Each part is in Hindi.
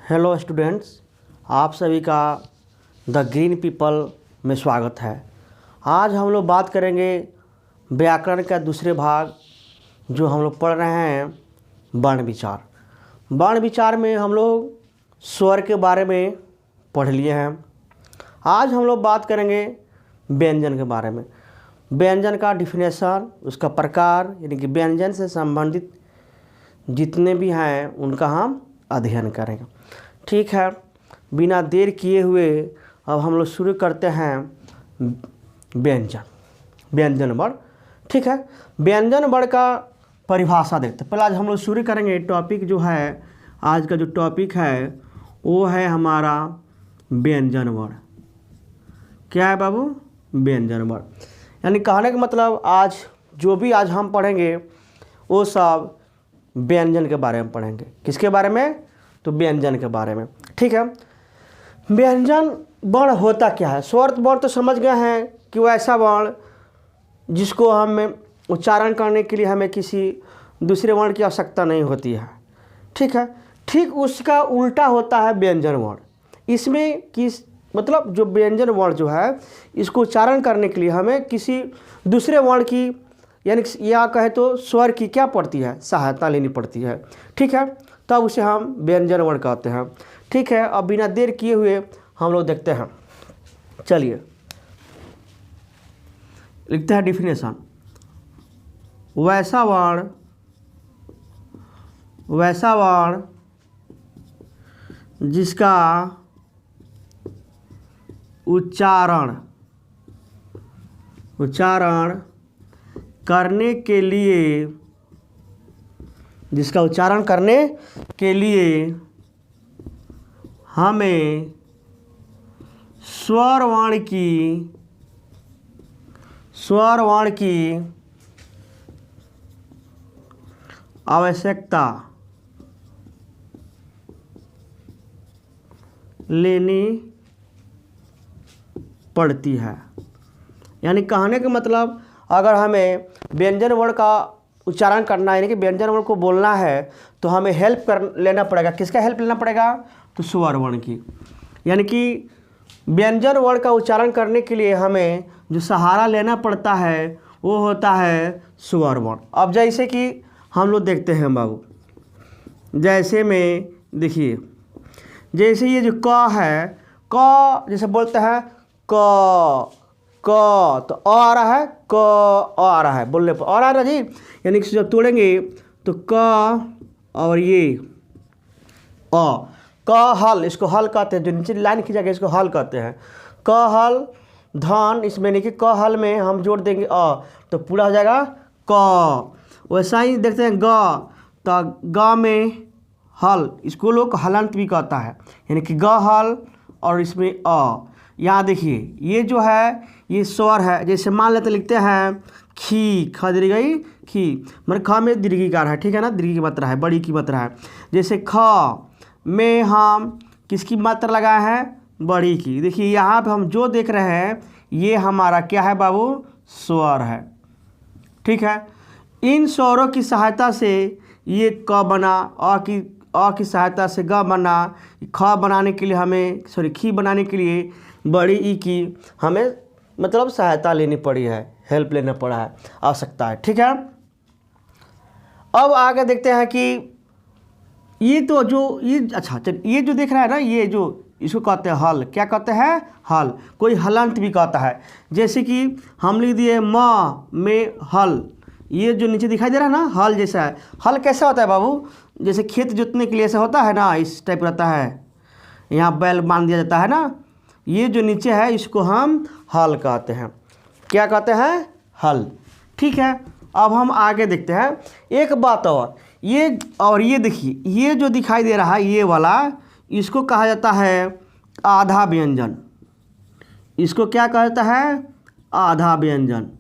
हेलो स्टूडेंट्स, आप सभी का द ग्रीन पीपल में स्वागत है। आज हम लोग बात करेंगे व्याकरण का दूसरे भाग जो हम लोग पढ़ रहे हैं वर्ण विचार। वर्ण विचार में हम लोग स्वर के बारे में पढ़ लिए हैं। आज हम लोग बात करेंगे व्यंजन के बारे में। व्यंजन का डिफिनेशन, उसका प्रकार, यानी कि व्यंजन से संबंधित जितने भी हैं उनका हम अध्ययन करेंगे। ठीक है, बिना देर किए हुए अब हम लोग शुरू करते हैं व्यंजन वर्ण। ठीक है, व्यंजन वर्ण का परिभाषा देखते हैं। पहले आज हम लोग शुरू करेंगे टॉपिक जो है, आज का जो टॉपिक है वो है हमारा व्यंजन वर्ण। क्या है बाबू? व्यंजन वर्ण। यानी कहने का मतलब आज जो भी आज हम पढ़ेंगे वो सब व्यंजन के बारे में पढ़ेंगे। किसके बारे में? तो व्यंजन के बारे में। ठीक है, व्यंजन वर्ण होता क्या है? स्वर वर्ण तो समझ गए हैं कि वो ऐसा वर्ण जिसको हमें उच्चारण करने के लिए हमें किसी दूसरे वर्ण की आवश्यकता नहीं होती है। ठीक है, ठीक उसका उल्टा होता है व्यंजन वर्ण। इसमें किस मतलब जो व्यंजन वर्ण जो है इसको उच्चारण करने के लिए हमें किसी दूसरे वर्ण की, यानी या कहे तो स्वर की क्या पड़ती है? सहायता लेनी पड़ती है। ठीक है, तब उसे हम व्यंजन वर्ण कहते हैं। ठीक है, अब बिना देर किए हुए हम लोग देखते हैं। चलिए लिखते हैं डिफिनेशन। वैसा वर्ण जिसका उच्चारण करने के लिए हमें स्वर वर्ण की आवश्यकता लेनी पड़ती है। यानी कहने का मतलब अगर हमें व्यंजन वर्ण का उच्चारण करना है, यानी कि व्यंजन वर्ण को बोलना है, तो हमें हेल्प लेना पड़ेगा। किसका हेल्प लेना पड़ेगा? तो स्वर वर्ण की। यानी कि व्यंजन वर्ण का उच्चारण करने के लिए हमें जो सहारा लेना पड़ता है वो होता है स्वर वर्ण। अब जैसे कि हम लोग देखते हैं बाबू, जैसे में देखिए, जैसे ये जो क है, क जैसे बोलते हैं क तो अ आ रहा है, क अ आ रहा है, बोलने पर और आ रहा है जी। यानी कि जब तोड़ेंगे तो क और ये अ, क हल, इसको हल कहते हैं। जो नीचे लाइन खींचा इसको हल कहते हैं। क हल धन, इसमें नहीं कि क हल में हम जोड़ देंगे अ तो पूरा हो जाएगा क। वैसा ही देखते हैं ग, तो ग में हल, इसको लोग हलंत भी कहता है, यानी कि ग हल और इसमें अ। यहाँ देखिए ये जो है ये स्वर है। जैसे मान लेते लिखते हैं खी, ख दीर्घई खी, मतलब ख में दीर्घिकार है। ठीक है ना, दीर्घ की मात्रा है, बड़ी की मात्रा है। जैसे ख में हम किसकी मात्रा लगाए हैं? बड़ी की। देखिए यहाँ पे हम जो देख रहे हैं ये हमारा क्या है बाबू? स्वर है। ठीक है, इन स्वरों की सहायता से ये क बना, अ की सहायता से ग बना, ख बनाने के लिए हमें खी बनाने के लिए बड़ी ई की हमें मतलब सहायता लेनी पड़ी है, हेल्प लेना पड़ा है, आवश्यकता है। ठीक है, अब आगे देखते हैं कि ये तो जो ये अच्छा चल, ये जो देख रहा है ना, ये जो इसको कहते हैं हल। क्या कहते हैं? हल। कोई हलंत भी कहता है। जैसे कि हम लिख दिए म में हल, ये जो नीचे दिखाई दे रहा है ना, हल जैसा है। हल कैसा होता है बाबू? जैसे खेत जोतने के लिए ऐसा होता है ना, इस टाइप रहता है, यहाँ बैल बांध दिया जाता है ना। ये जो नीचे है इसको हम हल कहते हैं। क्या कहते हैं? हल। ठीक है, अब हम आगे देखते हैं एक बात और ये देखिए, ये जो दिखाई दे रहा है ये वाला, इसको कहा जाता है आधा व्यंजन। इसको क्या कहा जाता है? आधा व्यंजन।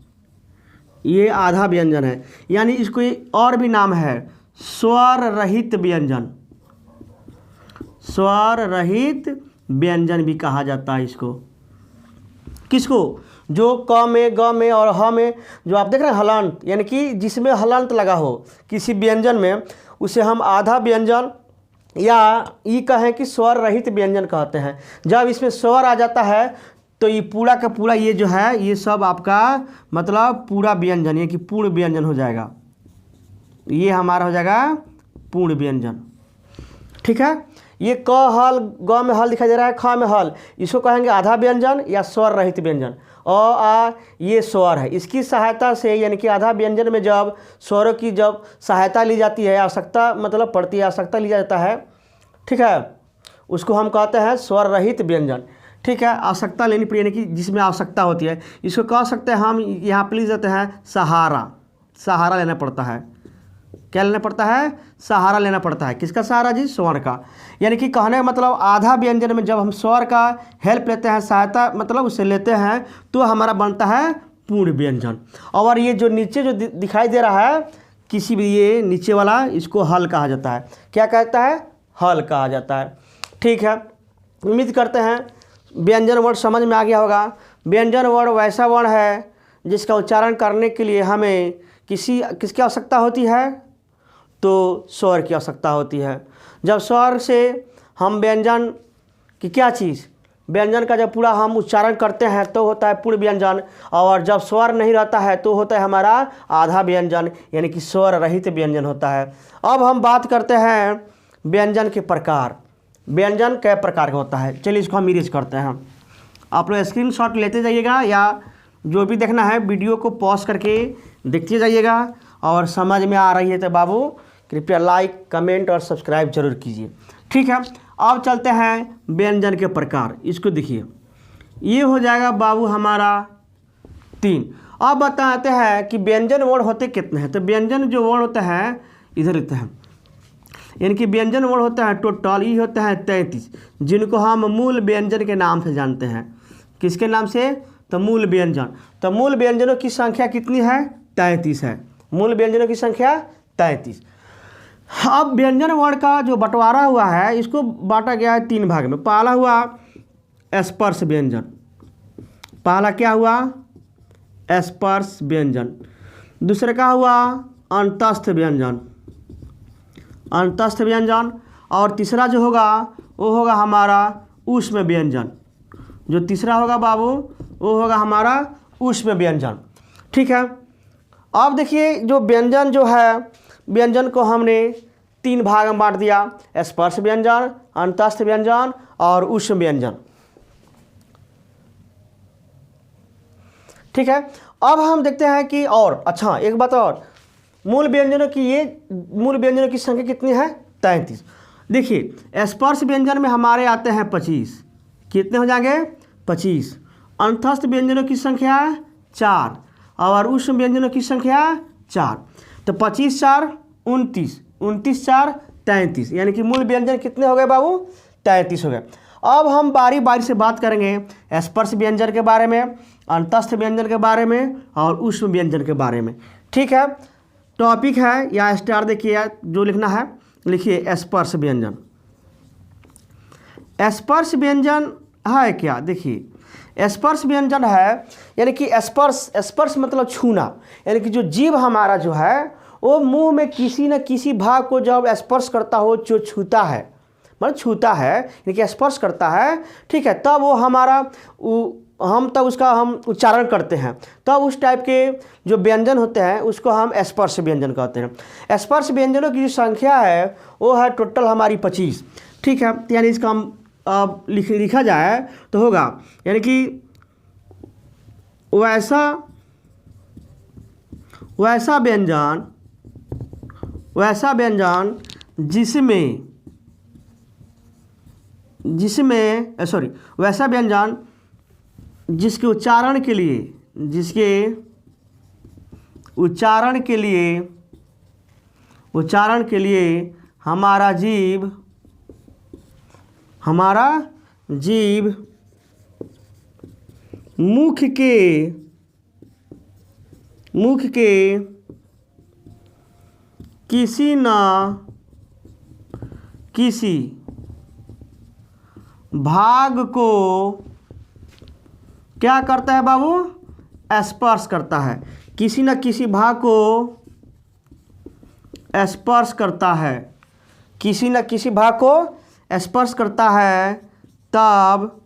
ये आधा व्यंजन है, यानी इसको और भी नाम है स्वर रहित व्यंजन। स्वर रहित व्यंजन भी कहा जाता है इसको। किसको? जो क में, ग में और ह में जो आप देख रहे हैं हलंत, यानी कि जिसमें हलंत लगा हो किसी व्यंजन में, उसे हम आधा व्यंजन या ई कहें कि स्वर रहित व्यंजन कहते हैं। जब इसमें स्वर आ जाता है तो ये पूरा का पूरा ये जो है ये सब आपका मतलब पूरा व्यंजन, ये कि पूर्ण व्यंजन हो जाएगा, ये हमारा हो जाएगा पूर्ण व्यंजन। ठीक है, ये क हल, ग में हल दिखाई दे रहा है, ख में हल, इसको कहेंगे आधा व्यंजन या स्वर रहित व्यंजन। आ ये स्वर है, इसकी सहायता से यानी कि आधा व्यंजन में जब स्वरों की जब सहायता ली जाती है, आवश्यकता मतलब पड़ती है, आवश्यकता लिया जाता है, ठीक है, उसको हम कहते हैं स्वर रहित व्यंजन। ठीक है, आवश्यकता लेनी पड़ी यानी कि जिसमें आवश्यकता होती है, इसको कह सकते हैं हम यहाँ पर लिख देते हैं सहारा। सहारा लेना पड़ता है, क्या लेना पड़ता है? सहारा लेना पड़ता है। किसका सहारा जी? स्वर का। यानी कि कहने का मतलब आधा व्यंजन में जब हम स्वर का हेल्प लेते हैं, सहायता मतलब उसे लेते हैं, तो हमारा बनता है पूर्ण व्यंजन। और ये जो नीचे जो दिखाई दे रहा है किसी भी, ये नीचे वाला, इसको हल कहा जाता है। क्या कहता है? हल कहा जाता है। ठीक है, उम्मीद करते हैं व्यंजन वर्ण समझ में आ गया होगा। व्यंजन वर्ण वैसा वर्ण है जिसका उच्चारण करने के लिए हमें किसकी आवश्यकता होती है? तो स्वर की आवश्यकता होती है। जब स्वर से हम व्यंजन की क्या चीज़, व्यंजन का जब पूरा हम उच्चारण करते हैं तो होता है पूर्ण व्यंजन, और जब स्वर नहीं रहता है तो होता है हमारा आधा व्यंजन, यानी कि स्वर रहित व्यंजन होता है। अब हम बात करते हैं व्यंजन के प्रकार। व्यंजन कई प्रकार का होता है, चलिए इसको हम इरेज करते हैं। आप लोग स्क्रीनशॉट लेते जाइएगा या जो भी देखना है वीडियो को पॉज करके देखते जाइएगा, और समझ में आ रही है तो बाबू कृपया लाइक, कमेंट और सब्सक्राइब जरूर कीजिए। ठीक है, अब चलते हैं व्यंजन के प्रकार। इसको देखिए, ये हो जाएगा बाबू हमारा 3। अब बताते हैं कि व्यंजन वर्ण होते कितने हैं। तो व्यंजन जो वर्ण होते हैं इधर रहते हैं, यानी कि व्यंजन वर्ण होता है टोटल, ये होता है 33, जिनको हम मूल व्यंजन के नाम से जानते हैं। किसके नाम से? तो मूल व्यंजन। तो मूल व्यंजनों की संख्या कितनी है? 33 है। मूल व्यंजनों की संख्या 33। अब व्यंजन वर्ण का जो बंटवारा हुआ है, इसको बांटा गया है 3 भाग में। पहला हुआ स्पर्श व्यंजन। पहला क्या हुआ? स्पर्श व्यंजन। दूसरे का हुआ अंतस्थ व्यंजन, अंतस्थ व्यंजन। और तीसरा जो होगा वो होगा हमारा ऊष्म व्यंजन। जो तीसरा होगा बाबू वो होगा हमारा ऊष्म व्यंजन। ठीक है, अब देखिए जो व्यंजन जो है, व्यंजन को हमने 3 भाग में बांट दिया, स्पर्श व्यंजन, अंतस्थ व्यंजन और ऊष्म व्यंजन। ठीक है, अब हम देखते हैं कि और अच्छा एक बात और, मूल व्यंजनों की संख्या कितनी है? 33। देखिए स्पर्श व्यंजन में हमारे आते हैं 25। कितने हो जाएंगे? 25। अंतस्थ व्यंजनों की संख्या 4 और ऊष्म व्यंजनों की संख्या 4। तो 25 4 29, 29 4 33, यानी कि मूल व्यंजन कितने हो गए बाबू? 33 हो गए। अब हम बारी बारी से बात करेंगे स्पर्श व्यंजन के बारे में, अंतस्थ व्यंजन के बारे में और ऊष्म व्यंजन के बारे में। ठीक है, टॉपिक है या स्टार देखिए, जो लिखना है लिखिए स्पर्श व्यंजन। स्पर्श व्यंजन है क्या? देखिए स्पर्श व्यंजन है यानी कि स्पर्श मतलब छूना, यानी कि जो जीभ हमारा जो है वो मुंह में किसी न किसी भाग को जब स्पर्श करता हो, जो छूता है, मतलब छूता है यानी कि स्पर्श करता है, ठीक है, तब वो हमारा हम तब उसका हम उच्चारण करते हैं, तब उस टाइप के जो व्यंजन होते हैं उसको हम स्पर्श व्यंजन कहते हैं। स्पर्श व्यंजनों की जो संख्या है वो है टोटल हमारी 25। ठीक है, यानी इसका हम लिखा जाए तो होगा यानी कि वैसा व्यंजन वैसा व्यंजन जिसके उच्चारण के लिए हमारा जीभ मुख के किसी न किसी भाग को क्या करता है बाबू? स्पर्श करता है। किसी न किसी भाग को स्पर्श करता है। किसी न किसी भाग को स्पर्श करता है तब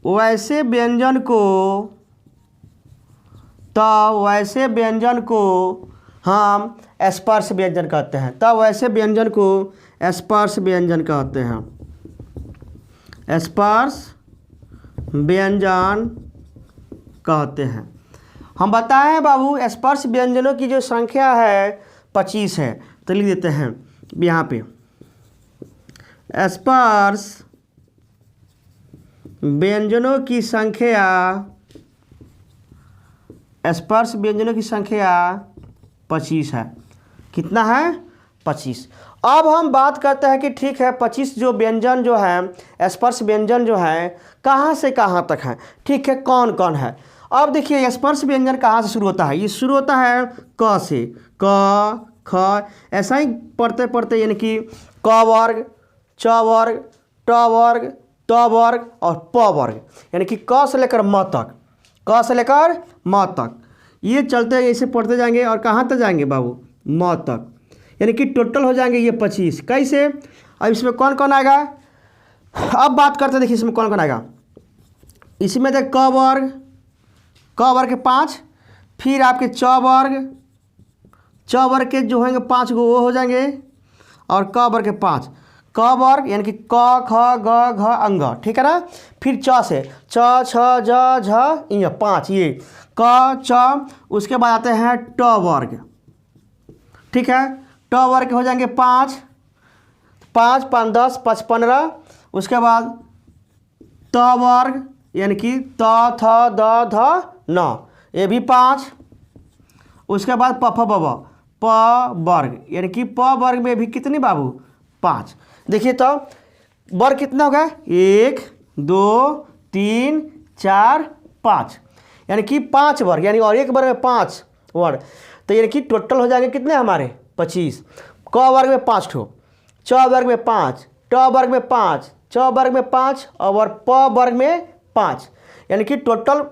वैसे व्यंजन को हम स्पर्श व्यंजन कहते हैं। तब वैसे व्यंजन को स्पर्श व्यंजन कहते हैं। स्पर्श व्यंजन कहते हैं। हम बताएं बाबू स्पर्श व्यंजनों की जो संख्या है 25 है। तो लिख देते हैं यहाँ पे स्पर्श व्यंजनों की संख्या 25 है। कितना है? 25। अब हम बात करते हैं कि ठीक है 25 जो व्यंजन जो है स्पर्श व्यंजन जो है कहाँ से कहाँ तक है। ठीक है, कौन कौन है। अब देखिए स्पर्श व्यंजन कहाँ से शुरू होता है। ये शुरू होता है क से, क ख, ऐसा ही पढ़ते पढ़ते यानी कि क वर्ग, च वर्ग, ट वर्ग, त वर्ग और प वर्ग, यानी कि क से लेकर म तक, क से लेकर म तक ये चलते ऐसे पढ़ते जाएंगे और कहाँ तक जाएंगे बाबू? म तक, यानी कि टोटल हो जाएंगे ये 25। कैसे? अब इसमें कौन कौन आएगा? अब बात करते हैं, देखिए इसमें कौन कौन आएगा। इसमें देख क वर्ग के 5, फिर आपके च वर्ग के जो होंगे 5 गो वो हो जाएंगे और क वर्ग के 5, क वर्ग यानी कि क ख ग घ अंग, ठीक है ना। फिर च से च छ ज झ इ 5 ये क च, उसके बाद आते हैं ट वर्ग, ठीक है। ट वर्ग हो जाएंगे 5 5 5 10 5 15, उसके बाद त वर्ग यानी कि त थ द ध न ये भी 5, उसके बाद प फ ब प वर्ग यानी कि प वर्ग में भी कितनी बाबू? 5। देखिए तो वर्ग कितना होगा? 1 2 3 4 5, यानी कि 5 वर्ग, यानी और एक वर्ग में 5 वर्ग, तो यानी कि टोटल हो जाएंगे कितने हमारे? 25। क वर्ग में 5 ठो, च वर्ग में 5, ट वर्ग में 5, च वर्ग में 5 और प वर्ग में 5, यानी कि टोटल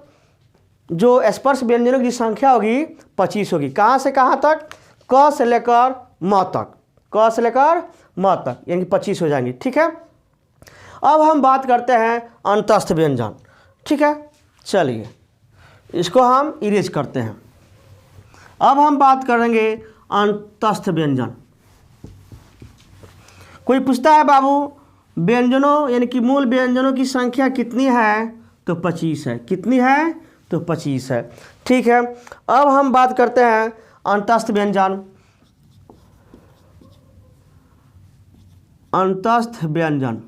जो स्पर्श व्यंजनों की संख्या होगी 25 होगी। कहाँ से कहाँ तक? क से लेकर म तक, क से लेकर म तक, यानी 25 हो जाएंगे, ठीक है। अब हम बात करते हैं अंतस्थ व्यंजन, ठीक है। चलिए इसको हम इरेज करते हैं। अब हम बात करेंगे अंतस्थ व्यंजन। कोई पूछता है बाबू व्यंजनों यानी कि मूल व्यंजनों की संख्या कितनी है? तो 25 है। कितनी है? तो 25 है, ठीक है। अब हम बात करते हैं अंतस्थ व्यंजन। अंतस्थ व्यंजन,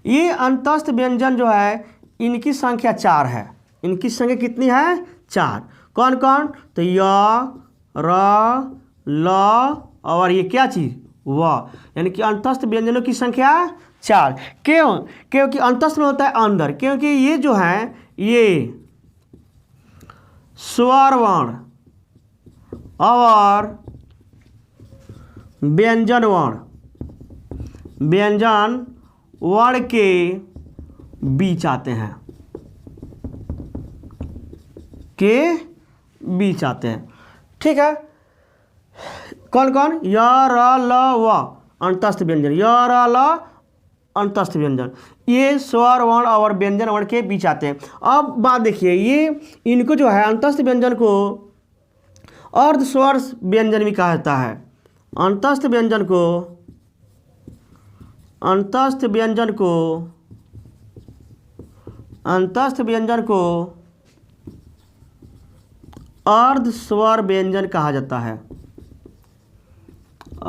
ये अंतस्थ व्यंजन जो है इनकी संख्या 4 है। इनकी संख्या कितनी है? 4। कौन कौन? तो य र ल और ये क्या चीज़? व, यानी कि अंतस्थ व्यंजनों की संख्या 4। क्यों? क्योंकि अंतस्थ में होता है अंदर, क्योंकि ये जो है ये स्वर वर्ण और व्यंजन वर्ण के बीच आते हैं, ठीक है। कौन कौन? य र ल व अंतस्थ व्यंजन, य र ल अंतस्थ व्यंजन, ये स्वर वर्ण और व्यंजन वर्ण के बीच आते हैं। अब बात देखिए, ये इनको जो है अंतस्थ व्यंजन को अर्ध स्वर व्यंजन भी कहा जाता है। अंतस्थ व्यंजन को अर्ध स्वर व्यंजन कहा जाता है।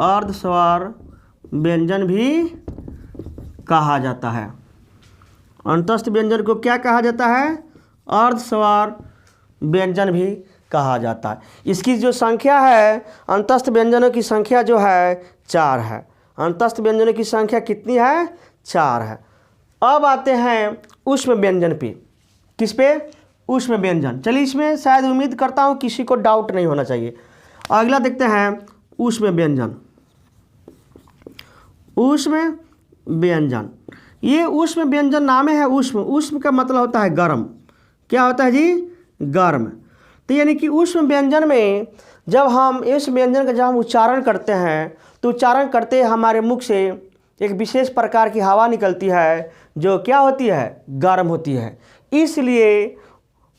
अर्ध स्वर व्यंजन भी कहा जाता है। अंतस्थ व्यंजन को क्या कहा जाता है? अर्ध स्वर व्यंजन भी कहा जाता है। इसकी जो संख्या है अंतस्थ व्यंजनों की संख्या जो है 4 है। अंतस्थ व्यंजनों की संख्या कितनी है? 4 है। अब आते हैं ऊष्म व्यंजन पे। किस पे? ऊष्म व्यंजन। चलिए इसमें शायद उम्मीद करता हूँ किसी को डाउट नहीं होना चाहिए। अगला देखते हैं ऊष्म व्यंजन। ऊष्म व्यंजन, ये ऊष्म व्यंजन नाम है ऊष्म। ऊष्म का मतलब होता है गर्म। क्या होता है जी? गर्म। तो यानी कि ऊष्म व्यंजन में जब हम इस व्यंजन का जब हम उच्चारण करते हैं तो उच्चारण करते हमारे मुख से एक विशेष प्रकार की हवा निकलती है जो क्या होती है, गर्म होती है। इसलिए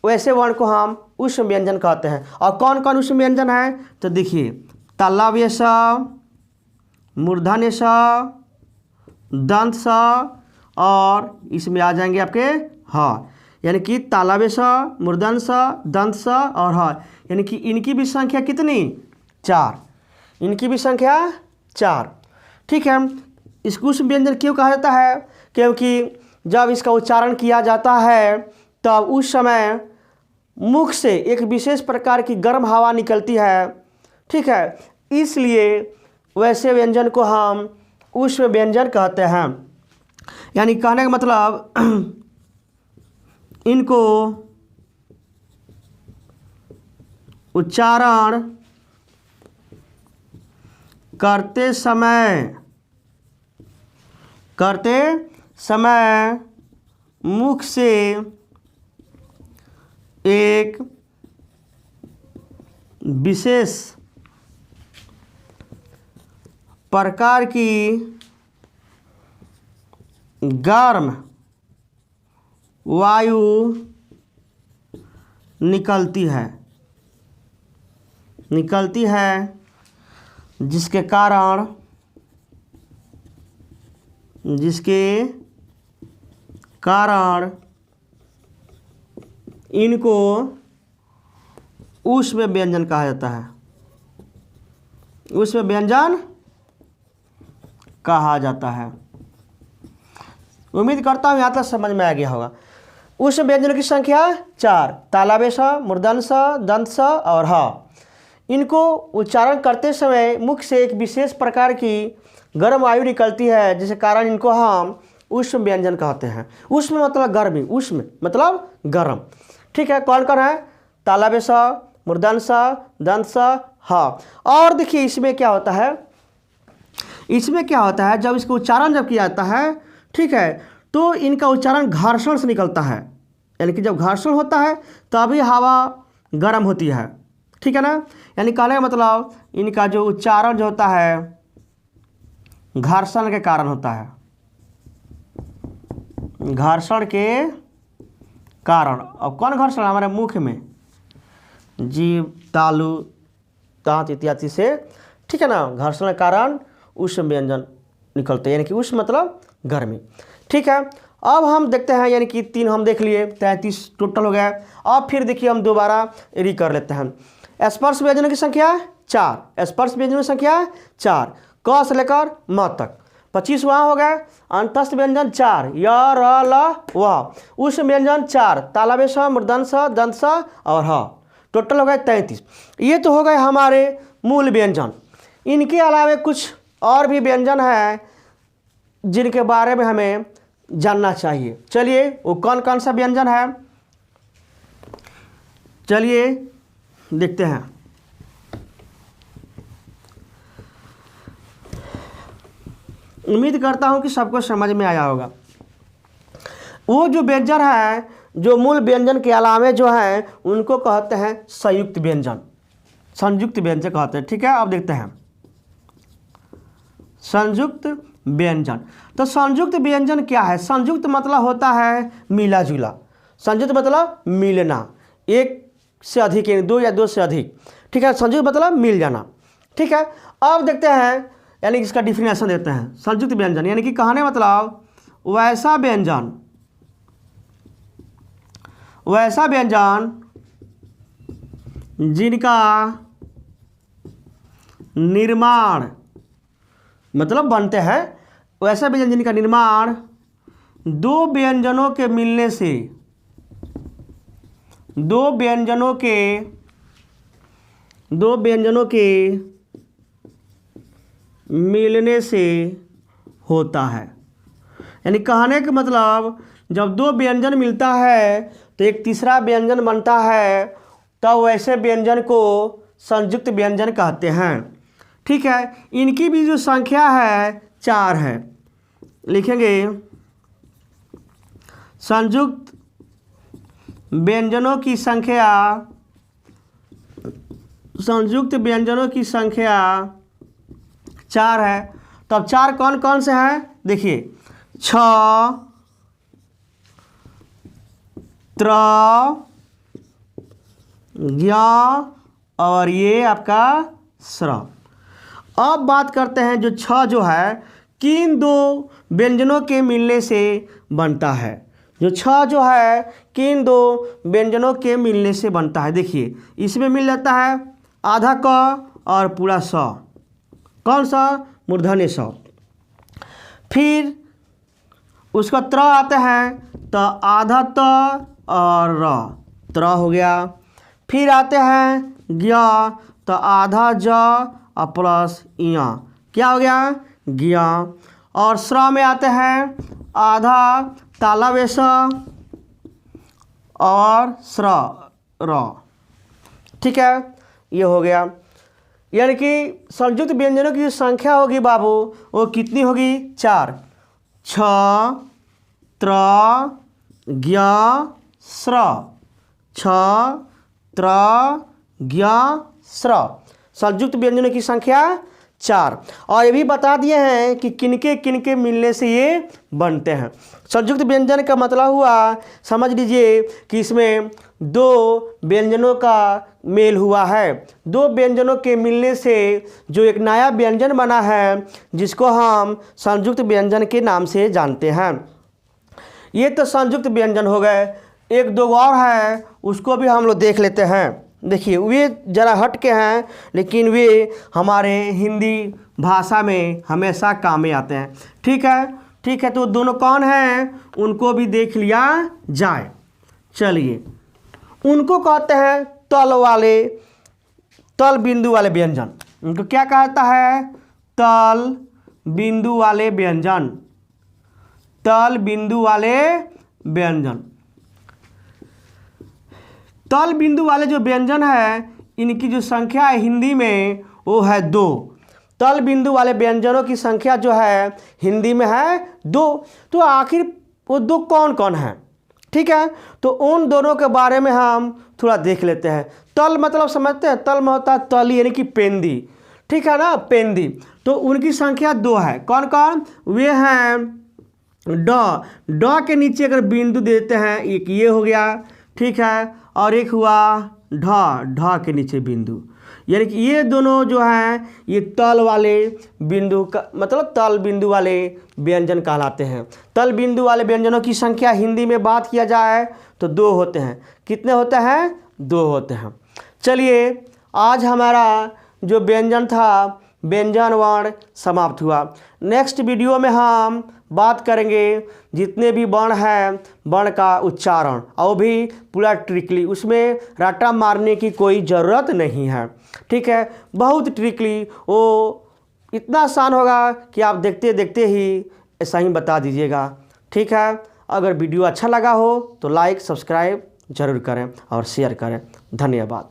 वैसे वर्ण को हम उष्ण व्यंजन कहते हैं। और कौन कौन उष्ण व्यंजन है तो देखिए, तालव्य स, मूर्धन्य स, दंत स, और इसमें आ जाएंगे आपके हाँ, यानी कि तालव्य स, मूर्धन्य स, दंत स और हाँ, यानी कि इनकी भी संख्या कितनी, 4। इनकी भी संख्या 4। ठीक है। इसको उष्ण व्यंजन क्यों कहा जाता है, क्योंकि जब इसका उच्चारण किया जाता है तब उस समय मुख से एक विशेष प्रकार की गर्म हवा निकलती है। ठीक है, इसलिए वैसे व्यंजन को हम उष्ण व्यंजन कहते हैं। यानी कहने का मतलब इनको उच्चारण करते समय मुख से एक विशेष प्रकार की गर्म वायु निकलती है जिसके कारण इनको उष्ण व्यंजन कहा जाता है। उष्ण व्यंजन कहा जाता है। उम्मीद करता हूँ यहाँ तक समझ में आ गया होगा। उष्ण व्यंजन की संख्या 4, तालव्य स, मूर्धन्य स, दंत स और ह। इनको उच्चारण करते समय मुख से एक विशेष प्रकार की गर्म वायु निकलती है जिसके कारण इनको हम उष्ण व्यंजन कहते हैं। उष्ण मतलब गर्मी, उष्ण मतलब गर्म। ठीक है, कौन कौन है, तालव्य स, मूर्धन्य स, दंत स, ह। और देखिए इसमें क्या होता है, जब इसका उच्चारण जब किया जाता है, ठीक है, तो इनका उच्चारण घर्षण से निकलता है। यानी कि जब घर्षण होता है तभी हवा गर्म होती है। ठीक है ना, यानी कहने का मतलब इनका जो उच्चारण जो होता है घर्षण के कारण होता है। घर्षण के कारण, और कौन घर्षण, हमारे मुख में जीभ, तालु, दांत इत्यादि से, ठीक है ना, घर्षण के कारण उष्ण व्यंजन निकलते हैं। यानी कि उष्ण मतलब गर्मी। ठीक है, अब हम देखते हैं, यानी कि 3 हम देख लिए, 33 टोटल हो गया। अब फिर देखिए हम दोबारा री कर लेते हैं। स्पर्श व्यंजनों की संख्या 4, स्पर्श व्यंजनों की संख्या 4, क से लेकर म तक 25 वहाँ हो गए। अंतस्थ व्यंजन 4, य, र, ल, व। उष्ण व्यंजन 4, तालव्य स, मूर्धन्य स, दंत स और ह। टोटल हो गए 33। ये तो हो गए हमारे मूल व्यंजन। इनके अलावा कुछ और भी व्यंजन हैं जिनके बारे में हमें जानना चाहिए। चलिए वो कौन कौन सा व्यंजन है, चलिए देखते हैं। उम्मीद करता हूं कि सबको समझ में आया होगा। वो जो व्यंजन है, जो मूल व्यंजन के अलावे जो है, उनको कहते हैं संयुक्त व्यंजन, संयुक्त व्यंजन कहते हैं। ठीक है, अब देखते हैं संयुक्त व्यंजन। तो संयुक्त व्यंजन क्या है? संयुक्त मतलब होता है मिला जुला, संयुक्त मतलब मिलना, एक से अधिक, यानी 2 या 2 से अधिक। ठीक है, संयुक्त मतलब मिल जाना। ठीक है, अब देखते हैं, यानी इसका डिफिनेशन देते हैं। संयुक्त व्यंजन यानी कि कहने मतलब वैसा व्यंजन जिनका निर्माण मतलब बनते हैं, वैसा व्यंजन जिनका निर्माण 2 व्यंजनों के मिलने से, 2 व्यंजनों के मिलने से होता है। यानी कहने का मतलब जब 2 व्यंजन मिलता है तो एक तीसरा व्यंजन बनता है, तब वैसे व्यंजन को संयुक्त व्यंजन कहते हैं। ठीक है, इनकी भी जो संख्या है 4 है। लिखेंगे संयुक्त व्यंजनों की संख्या संयुक्त व्यंजनों की संख्या 4 है। तो अब 4 कौन कौन से हैं देखिए, छ, त्र, ज्ञ और ये आपका स्र। अब बात करते हैं जो छ जो है किन दो व्यंजनों के मिलने से बनता है। जो छ जो है किन दो व्यंजनों के मिलने से बनता है। देखिए इसमें मिल जाता है आधा क और पूरा स। कौन सा? मूर्धन्य स। फिर उसका त्र आते हैं तो आधा त और र, त्र हो गया। फिर आते हैं ज्ञ तो आधा ज और प्लस इया, क्या हो गया? ज्ञ। और स्र में आते हैं आधा तालव्य स और स्र र। ठीक है, ये हो गया। यानी कि संयुक्त व्यंजनों की जो संख्या होगी बाबू वो कितनी होगी? 4। छ, त्र, ज्ञ, स्र। छ, त्र, ज्ञ, स्र। संयुक्त व्यंजनों की संख्या 4। और ये भी बता दिए हैं कि किनके किनके मिलने से ये बनते हैं। संयुक्त व्यंजन का मतलब हुआ, समझ लीजिए कि इसमें दो व्यंजनों का मेल हुआ है। दो व्यंजनों के मिलने से जो एक नया व्यंजन बना है जिसको हम संयुक्त व्यंजन के नाम से जानते हैं। ये तो संयुक्त व्यंजन हो गए। एक दो और है उसको भी हम लोग देख लेते हैं। देखिए वे ज़रा हट के हैं लेकिन वे हमारे हिंदी भाषा में हमेशा काम में आते हैं। ठीक है, ठीक है। तो दोनों कौन हैं उनको भी देख लिया जाए। चलिए, उनको कहते हैं तल बिंदु वाले व्यंजन। उनको क्या कहता है? तल बिंदु वाले व्यंजन। तल बिंदु वाले व्यंजन। तल बिंदु वाले जो व्यंजन है इनकी जो संख्या है हिंदी में वो है 2। तल बिंदु वाले व्यंजनों की संख्या जो है हिंदी में है 2। तो आखिर वो 2 कौन कौन हैं? ठीक है, तो उन दोनों के बारे में हम थोड़ा देख लेते हैं। तल मतलब समझते हैं? तल में होता है तली यानी कि पेंदी। ठीक है ना, पेंदी। तो उनकी संख्या 2 है। कौन कौन? वे हैं ड के नीचे अगर बिंदु देते हैं, एक ये हो गया, ठीक है, और एक हुआ ढ के नीचे बिंदु। यानी कि ये दोनों जो हैं ये तल वाले बिंदु का मतलब तल बिंदु वाले व्यंजन कहलाते हैं। तल बिंदु वाले व्यंजनों की संख्या हिंदी में बात किया जाए तो 2 होते हैं। कितने होते हैं? 2 होते हैं। चलिए, आज हमारा जो व्यंजन था व्यंजन वर्ण समाप्त हुआ। नेक्स्ट वीडियो में हम बात करेंगे जितने भी वर्ण हैं वर्ण का उच्चारण, और भी पूरा ट्रिकली, उसमें रट्टा मारने की कोई ज़रूरत नहीं है। ठीक है, बहुत ट्रिकली, वो इतना आसान होगा कि आप देखते देखते ही ऐसा ही बता दीजिएगा। ठीक है, अगर वीडियो अच्छा लगा हो तो लाइक सब्सक्राइब ज़रूर करें और शेयर करें। धन्यवाद।